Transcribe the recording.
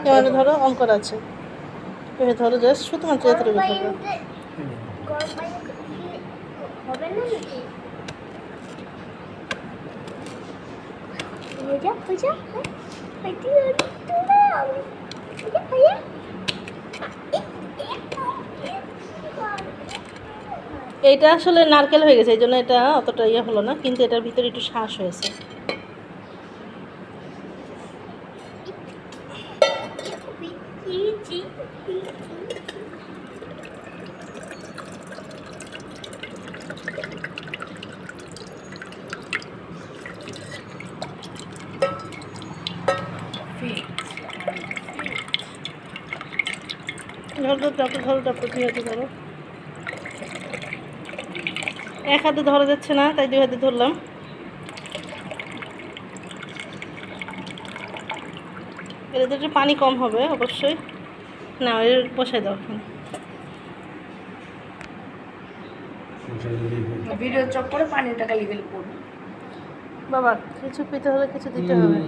এবারে ধরো অঙ্কর আছে, এবার ধরো জাস্ট শুধুমাত্র এতটুকু ধরো। হবে না নাকি? হয়ে যা এইটা আসলে নারকেল হয়ে গেছে, এই জন্য এটা অতটা ইয়ে হলো না, কিন্তু এটার ভিতরে একটু শ্বাস হয়েছে। ধরো ধরো তারপর 2 হাতে ধরো। এক হাতে ধরা যাচ্ছে না, তাই 2 হাতে ধরলাম। এটাতে একটু পানি কম হবে অবশ্যই। না, এর বসাই দাও এখন। ভিডিও চক করে পানিটা খালি করবো। বাবা কিছু পেতে হলে কিছু দিতে হবে।